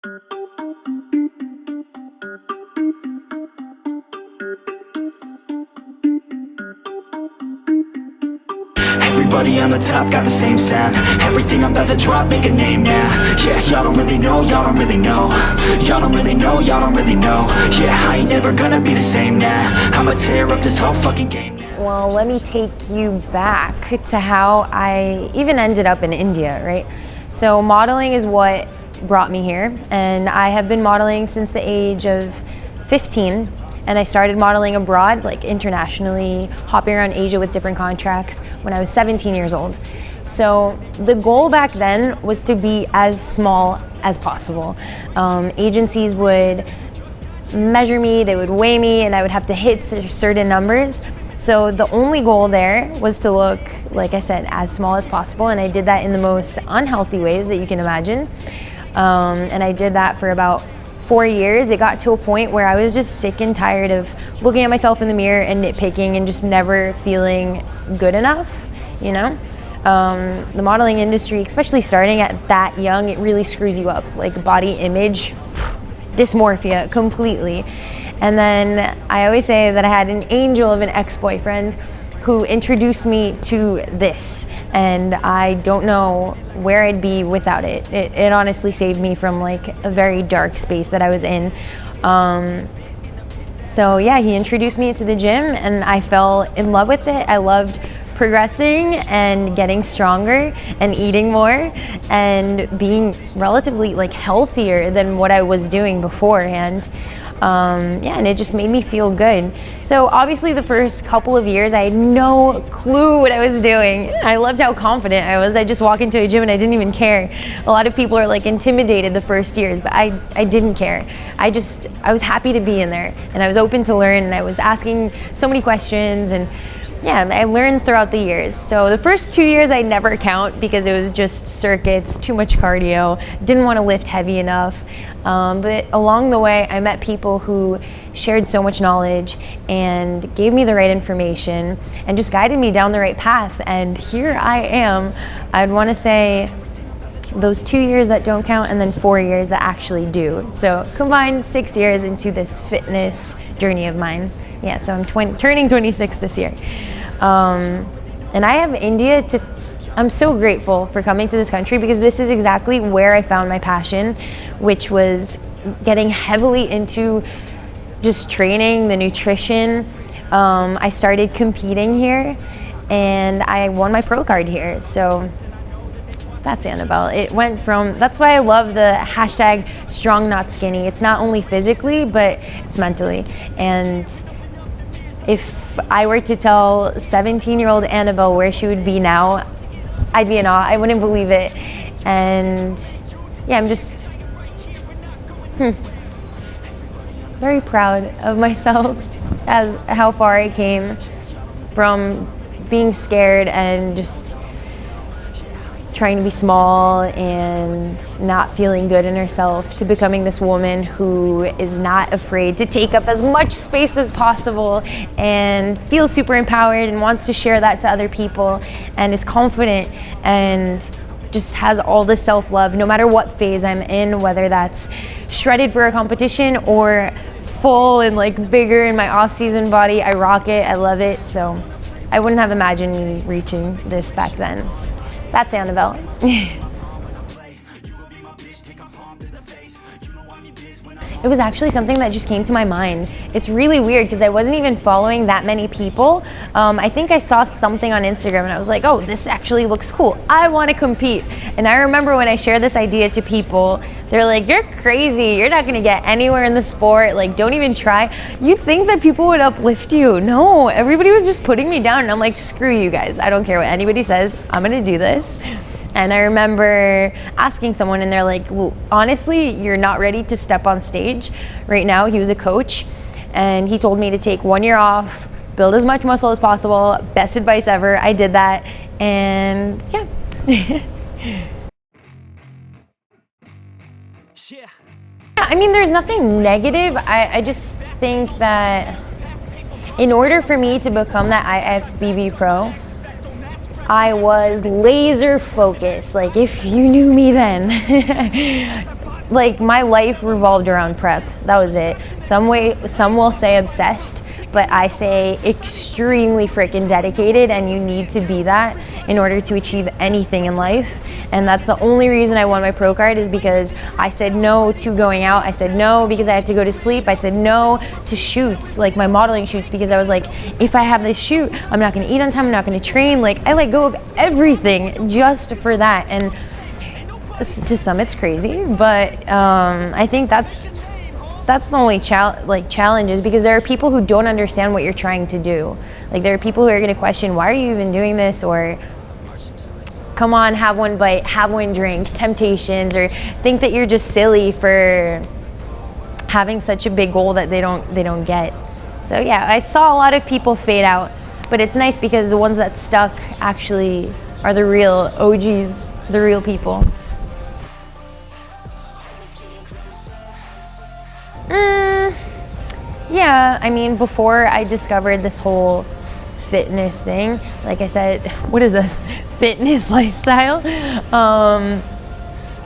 Everybody on the top got the same sound. Everything I'm about to drop, make a name now. Yeah, y'all don't really know, y'all don't really know. Y'all don't really know, y'all don't really know. Yeah, I ain't never gonna be the same now. I'ma tear up this whole fucking game now. Well, let me take you back to how I even ended up in India, right? So modeling is what brought me here, and I have been modeling since the age of 15. And I started modeling abroad, like internationally, hopping around Asia with different contracts when I was 17 years old. So the goal back then was to be as small as possible. Agencies would measure me, they would weigh me, and I would have to hit certain numbers. So the only goal there was to look, like I said, as small as possible, and I did that in the most unhealthy ways that you can imagine. And I did that for about 4 years. It got to a point where I was just sick and tired of looking at myself in the mirror and nitpicking and just never feeling good enough, you know? The modeling industry, especially starting at that young, it really screws you up. Like body image, dysmorphia completely. And then I always say that I had an angel of an ex-boyfriend who introduced me to this, and I don't know where I'd be without it. It honestly saved me from like a very dark space that I was in. So yeah, he introduced me to the gym and I fell in love with it. I loved progressing and getting stronger and eating more and being relatively like healthier than what I was doing beforehand. Yeah, and it just made me feel good. So obviously the first couple of years I had no clue what I was doing. I loved how confident I was. I just walk into a gym and I didn't even care. A lot of people are like intimidated the first years, but I didn't care. I was happy to be in there and I was open to learn and I was asking so many questions, and yeah, I learned throughout the years. So the first 2 years I never count because it was just circuits, too much cardio, didn't want to lift heavy enough. But along the way, I met people who shared so much knowledge and gave me the right information and just guided me down the right path. And here I am. I'd want to say those 2 years that don't count and then 4 years that actually do. So combined 6 years into this fitness journey of mine. Yeah, so I'm turning 26 this year. And I have India I'm so grateful for coming to this country because this is exactly where I found my passion, which was getting heavily into just training, the nutrition. I started competing here and I won my pro card here. So that's Annabelle. It went from, that's why I love the hashtag strong not skinny. It's not only physically, but it's mentally. And if I were to tell 17-year-old Annabelle where she would be now, I'd be in awe. I wouldn't believe it. And yeah, I'm just very proud of myself as how far I came from being scared and just trying to be small and not feeling good in herself to becoming this woman who is not afraid to take up as much space as possible and feels super empowered and wants to share that to other people and is confident and just has all the self-love no matter what phase I'm in, whether that's shredded for a competition or full and like bigger in my off-season body. I rock it, I love it. So I wouldn't have imagined me reaching this back then. That's Annabelle. It was actually something that just came to my mind. It's really weird because I wasn't even following that many people. I think I saw something on Instagram and I was like, oh, this actually looks cool. I want to compete. And I remember when I shared this idea to people, they're like, you're crazy. You're not going to get anywhere in the sport. Like, don't even try. You'd think that people would uplift you. No, everybody was just putting me down. And I'm like, screw you guys. I don't care what anybody says. I'm going to do this. And I remember asking someone and they're like, well, honestly, you're not ready to step on stage right now. He was a coach and he told me to take 1 year off, build as much muscle as possible. Best advice ever. I did that and yeah. I mean, there's nothing negative. I just think that in order for me to become that IFBB Pro, I was laser focused. Like if you knew me then, like my life revolved around prep. That was it. Some will say obsessed, but I say extremely freaking dedicated, and you need to be that in order to achieve anything in life. And that's the only reason I won my pro card, is because I said no to going out. I said no because I had to go to sleep. I said no to shoots, like my modeling shoots, because I was like, if I have this shoot, I'm not gonna eat on time, I'm not gonna train. Like, I let go of everything just for that. And to some it's crazy, but I think that's the only challenge, is because there are people who don't understand what you're trying to do. Like, there are people who are gonna question, why are you even doing this? Or, come on, have one bite, have one drink, temptations, or think that you're just silly for having such a big goal that they don't get. So yeah, I saw a lot of people fade out, but it's nice because the ones that stuck actually are the real OGs, the real people. Yeah, I mean, before I discovered this whole fitness thing, like I said, what is this? Fitness lifestyle. I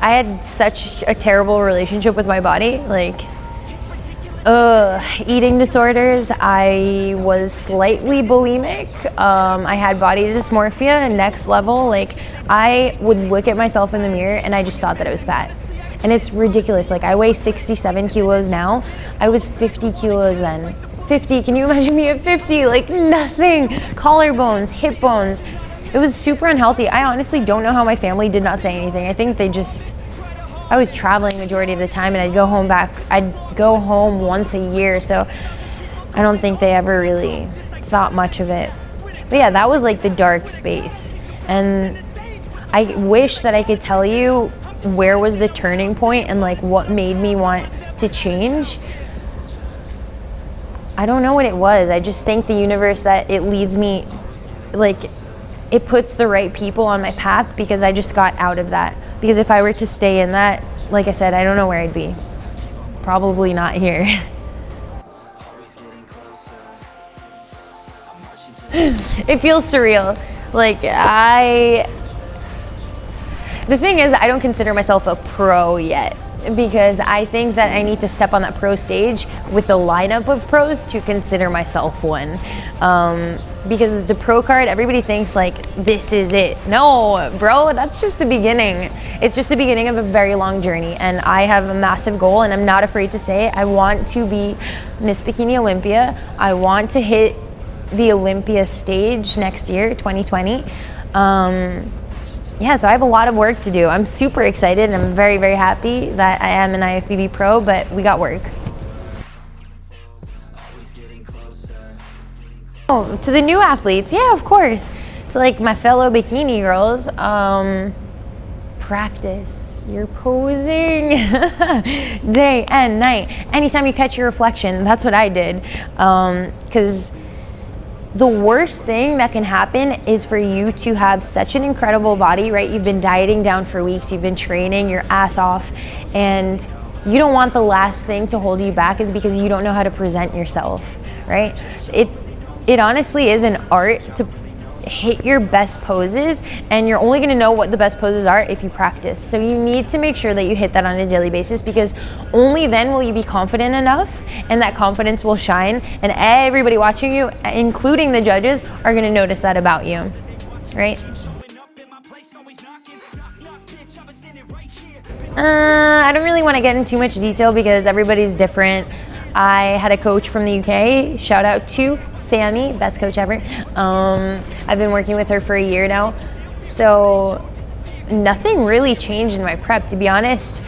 had such a terrible relationship with my body, like eating disorders. I was slightly bulimic. I had body dysmorphia, next level. Like, I would look at myself in the mirror and I just thought that I was fat. And it's ridiculous. Like, I weigh 67 kilos now. I was 50 kilos then. 50, can you imagine me at 50? Like, nothing. Collarbones, hip bones. It was super unhealthy. I honestly don't know how my family did not say anything. I think I was traveling majority of the time, and I'd go home once a year. So I don't think they ever really thought much of it. But yeah, that was like the dark space. And I wish that I could tell you where was the turning point and like what made me want to change. I don't know what it was. I just thank the universe that it leads me, like, it puts the right people on my path, because I just got out of that. Because if I were to stay in that, like I said, I don't know where I'd be. Probably not here. It feels surreal. Like, the thing is, I don't consider myself a pro yet, because I think that I need to step on that pro stage with a lineup of pros to consider myself one. Because the pro card, everybody thinks like, this is it. No, bro, that's just the beginning. It's just the beginning of a very long journey. And I have a massive goal, and I'm not afraid to say it. I want to be Miss Bikini Olympia. I want to hit the Olympia stage next year, 2020. Yeah, so I have a lot of work to do. I'm super excited, and I'm very, very happy that I am an IFBB Pro, but we got work. Oh, to the new athletes, yeah, of course. To like my fellow bikini girls, practice your posing day and night. Anytime you catch your reflection, that's what I did. Because the worst thing that can happen is for you to have such an incredible body, right? You've been dieting down for weeks, you've been training your ass off, and you don't want the last thing to hold you back is because you don't know how to present yourself, right? It honestly is an art to hit your best poses, and you're only gonna know what the best poses are if you practice. So you need to make sure that you hit that on a daily basis, because only then will you be confident enough, and that confidence will shine, and everybody watching you, including the judges, are gonna notice that about you, right? I don't really want to get into too much detail because everybody's different. I had a coach from the UK, shout out to Sammy, best coach ever. I've been working with her for a year now. So nothing really changed in my prep, to be honest.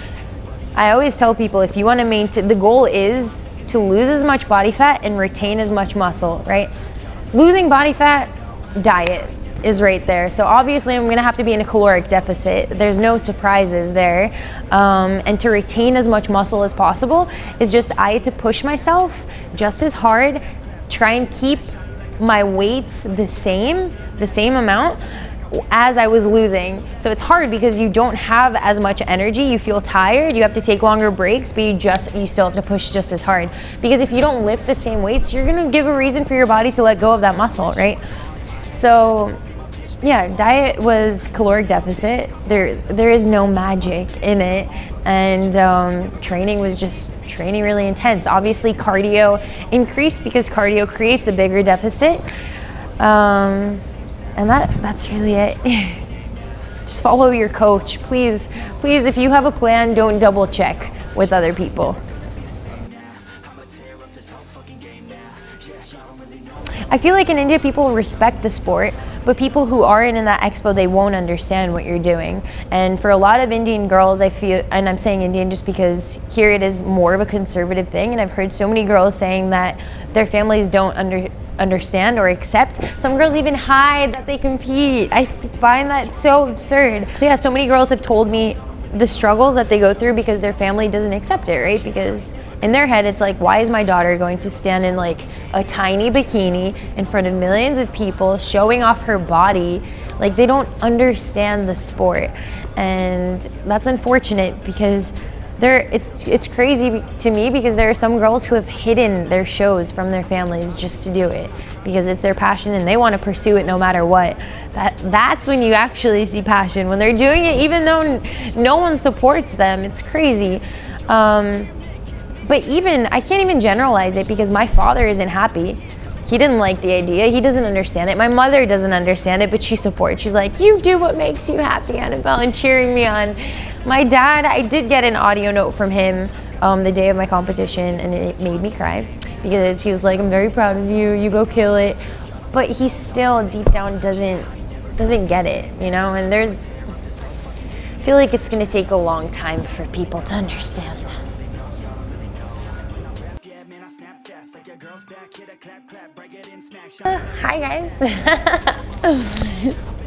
I always tell people, if you want to maintain, the goal is to lose as much body fat and retain as much muscle, right? Losing body fat, diet is right there. So obviously I'm gonna have to be in a caloric deficit. There's no surprises there. And to retain as much muscle as possible is just, I had to push myself just as hard, try and keep my weights the same amount as I was losing. So it's hard because you don't have as much energy, you feel tired, you have to take longer breaks, but you still have to push just as hard. Because if you don't lift the same weights, you're gonna give a reason for your body to let go of that muscle, right? So Yeah, diet was caloric deficit. There is no magic in it, and training was just training really intense. Obviously, cardio increased because cardio creates a bigger deficit, and that's really it. Just follow your coach, please. Please, if you have a plan, don't double check with other people. I feel like in India, people respect the sport, but people who aren't in that expo, they won't understand what you're doing. And for a lot of Indian girls, I feel, and I'm saying Indian just because here it is more of a conservative thing, and I've heard so many girls saying that their families don't understand or accept. Some girls even hide that they compete. I find that so absurd. Yeah, so many girls have told me the struggles that they go through because their family doesn't accept it, right? Because in their head, it's like, why is my daughter going to stand in like a tiny bikini in front of millions of people showing off her body? Like, they don't understand the sport. And that's unfortunate because it's crazy to me because there are some girls who have hidden their shows from their families just to do it because it's their passion and they want to pursue it no matter what. That's when you actually see passion, when they're doing it even though no one supports them. It's crazy. But even I can't even generalize it because my father isn't happy. He didn't like the idea. He doesn't understand it. My mother doesn't understand it, but she supports. She's like, you do what makes you happy, Annabelle, and cheering me on. My dad, I did get an audio note from him the day of my competition, and it made me cry because he was like, I'm very proud of you. You go kill it. But he still deep down doesn't get it, you know? And I feel like it's going to take a long time for people to understand that. Hi guys.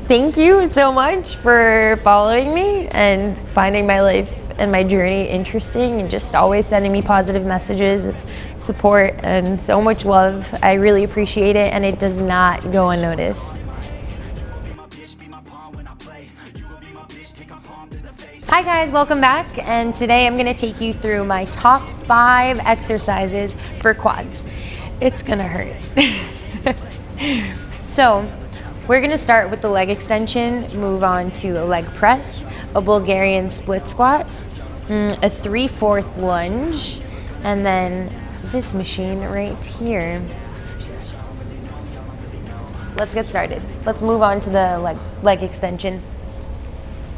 Thank you so much for following me and finding my life and my journey interesting and just always sending me positive messages of support and so much love. I really appreciate it, and it does not go unnoticed. Hi guys, welcome back, and today I'm going to take you through my top 5 exercises for quads. It's going to hurt. So we're going to start with the leg extension, move on to a leg press, a Bulgarian split squat, a 3/4 lunge, and then this machine right here. Let's get started. Let's move on to the leg extension.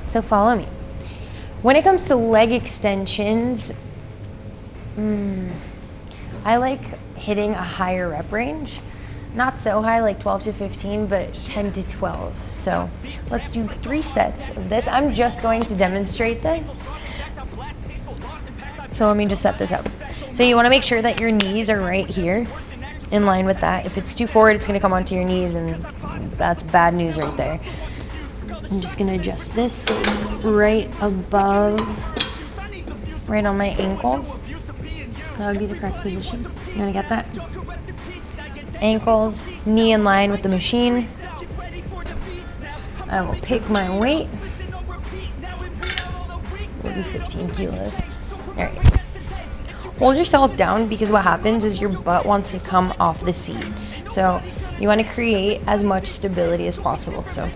So follow me. When it comes to leg extensions, I like hitting a higher rep range. Not so high, like 12 to 15, but 10 to 12. So let's do 3 sets of this. I'm just going to demonstrate this. So let me just set this up. So you want to make sure that your knees are right here, in line with that. If it's too forward, it's going to come onto your knees, and that's bad news right there. I'm just going to adjust this so it's right above, right on my ankles. That would be the correct position. You want to get that? Ankles, knee in line with the machine. I will pick my weight. We'll do 15 kilos. All right. Hold yourself down because what happens is your butt wants to come off the seat. So you want to create as much stability as possible. So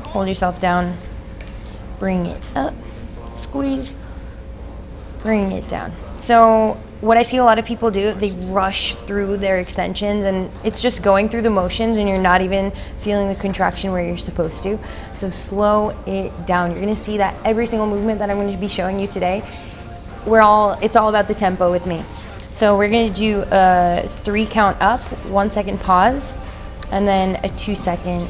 hold yourself down, bring it up, squeeze, bring it down. So what I see a lot of people do, they rush through their extensions and it's just going through the motions and you're not even feeling the contraction where you're supposed to. So slow it down. You're gonna see that every single movement that I'm going to be showing you today, it's all about the tempo with me. So we're gonna do a 3 count up, 1 second pause, and then a 2 second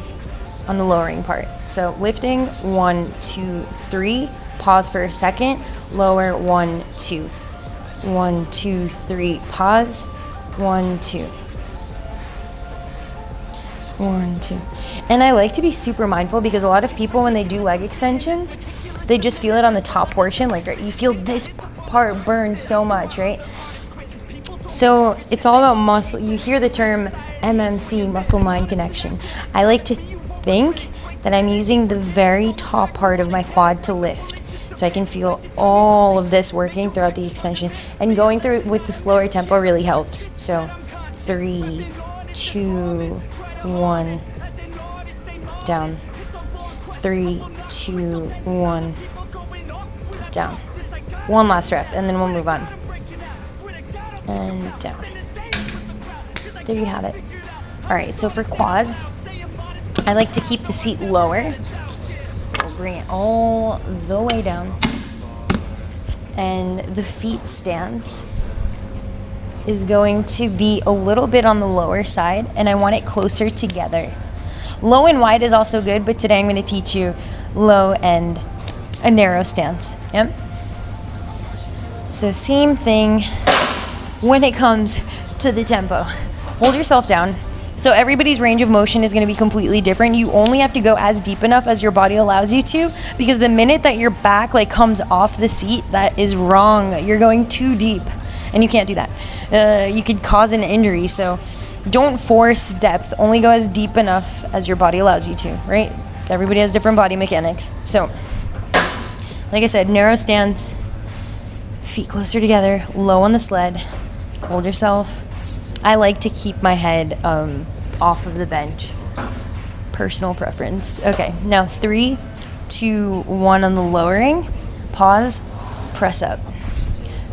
on the lowering part. So lifting, 1, 2, 3, pause for a second, lower, 1, 2. 1, 2, 3, pause, 1, 2. 1, 2. And I like to be super mindful because a lot of people, when they do leg extensions, they just feel it on the top portion. Like you feel this part burn so much, right? So it's all about muscle. You hear the term MMC, muscle mind connection. I like to think that I'm using the very top part of my quad to lift. So I can feel all of this working throughout the extension, and going through it with the slower tempo really helps. So 3, 2, 1, down, 3, 2, 1, down. One last rep, and then we'll move on. And down. There you have it. All right, so for quads, I like to keep the seat lower. So we'll bring it all the way down. And the feet stance is going to be a little bit on the lower side, and I want it closer together. Low and wide is also good, but today I'm going to teach you low and a narrow stance. Yep. So same thing when it comes to the tempo. Hold yourself down. So everybody's range of motion is going to be completely different. You only have to go as deep enough as your body allows you to, because the minute that your back like comes off the seat, that is wrong. You're going too deep, and you can't do that. You could cause an injury. So don't force depth. Only go as deep enough as your body allows you to, right? Everybody has different body mechanics. So like I said, narrow stance, feet closer together, low on the sled. Hold yourself. I like to keep my head off of the bench. Personal preference. Okay, now 3, 2, 1 on the lowering. Pause, press up.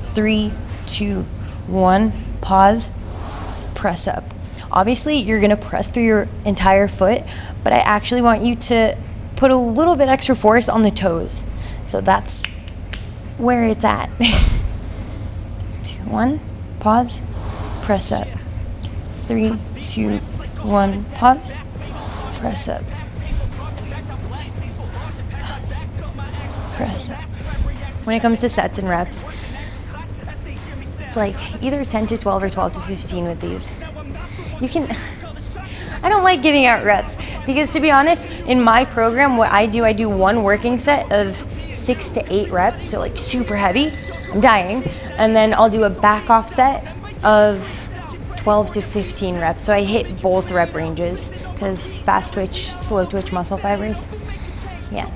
3, 2, 1, pause, press up. Obviously, you're gonna press through your entire foot, but I actually want you to put a little bit extra force on the toes. So that's where it's at. 2, 1, pause, press up. 3, 2, 1, pause, press up. 2, pause, press up. When it comes to sets and reps, like either 10 to 12 or 12 to 15 with these. You can, I don't like giving out reps because, to be honest, in my program, what I do one working set of 6 to 8 reps, so like super heavy, I'm dying, and then I'll do a back off set of 12 to 15 reps. So I hit both rep ranges because fast twitch, slow twitch muscle fibers. Yeah.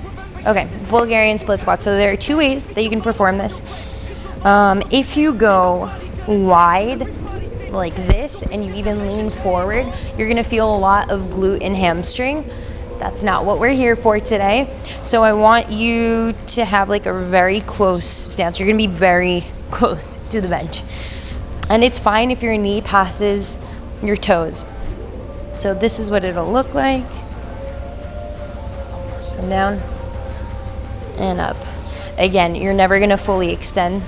Okay, Bulgarian split squat. So there are 2 ways that you can perform this. If you go wide like this and you even lean forward, you're gonna feel a lot of glute and hamstring. That's not what we're here for today. So I want you to have like a very close stance. You're gonna be very close to the bench. And it's fine if your knee passes your toes. So this is what it'll look like. Come down and up. Again, you're never gonna fully extend.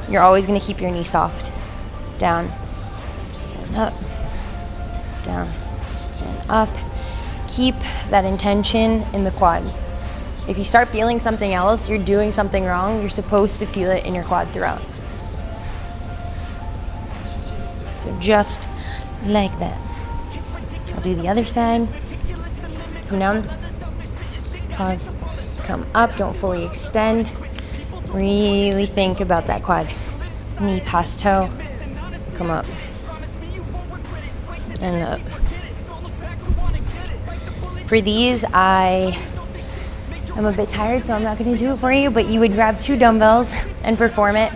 You're always gonna keep your knee soft. Down and up, down and up. Keep that intention in the quad. If you start feeling something else, you're doing something wrong. You're supposed to feel it in your quad throughout. So just like that. I'll do the other side. Come down, pause, come up, don't fully extend. Really think about that quad. Knee past toe, come up, and up. For these, I'm a bit tired, so I'm not gonna do it for you, but you would grab 2 dumbbells and perform it.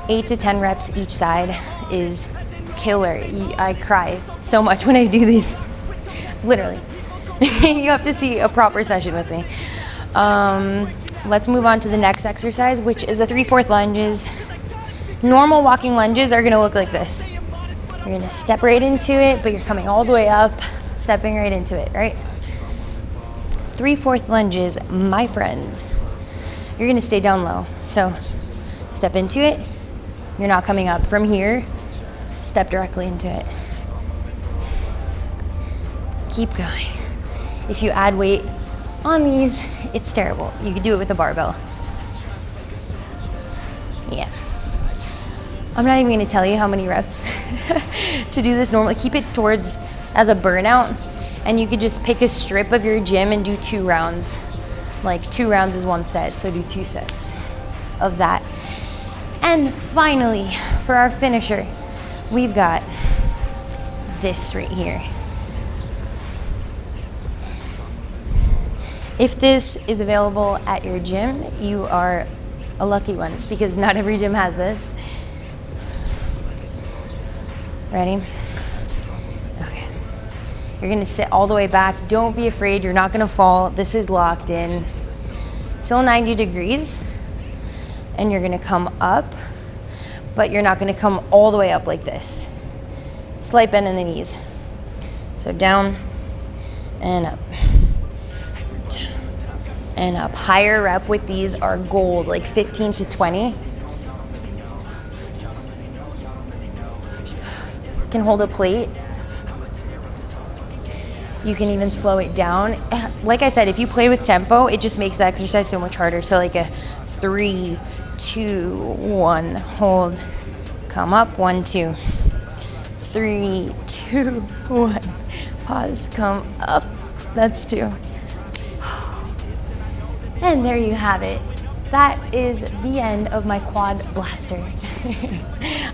8 to 10 reps each side is killer. I cry so much when I do these, literally. You have to see a proper session with me. Let's move on to the next exercise, which is the 3/4 lunges. Normal walking lunges are gonna look like this. You're gonna step right into it, but you're coming all the way up, stepping right into it, right? 3/4 lunges, my friends. You're gonna stay down low. So step into it. You're not coming up from here. Step directly into it. Keep going. If you add weight on these, it's terrible. You could do it with a barbell. Yeah. I'm not even gonna tell you how many reps to do this normally. Keep it towards as a burnout, and you could just pick a strip of your gym and do 2 rounds. Like 2 rounds is 1 set, so do 2 sets of that. And finally, for our finisher, we've got this right here. If this is available at your gym, you are a lucky one because not every gym has this. Ready? Okay. You're gonna sit all the way back. Don't be afraid, you're not gonna fall. This is locked in till 90 degrees. And you're gonna come up, but you're not gonna come all the way up like this. Slight bend in the knees. So down and up. Down and up. Higher rep with these are gold, like 15 to 20. You can hold a plate. You can even slow it down. Like I said, if you play with tempo, it just makes the exercise so much harder. So like a 3, 2, 1, hold, come up, 1, 2, 3, 2, 1, pause, come up, that's 2. And there you have it. That is the end of my quad blaster.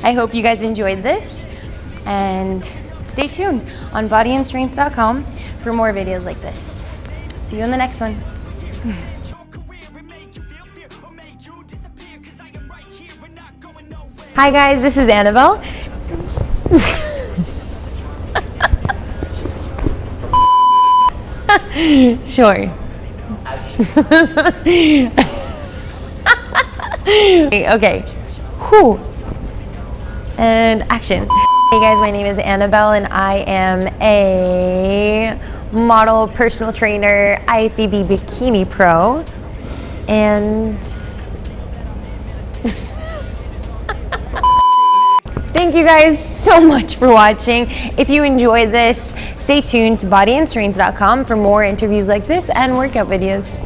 I hope you guys enjoyed this, and stay tuned on bodyandstrength.com for more videos like this. See you in the next one. Hi guys, this is Annabelle. Sure. Okay. Whew. And action. Hey guys, my name is Annabelle and I am a model, personal trainer, IFBB Bikini Pro, and thank you guys so much for watching. If you enjoyed this, stay tuned to bodyandstrength.com for more interviews like this and workout videos.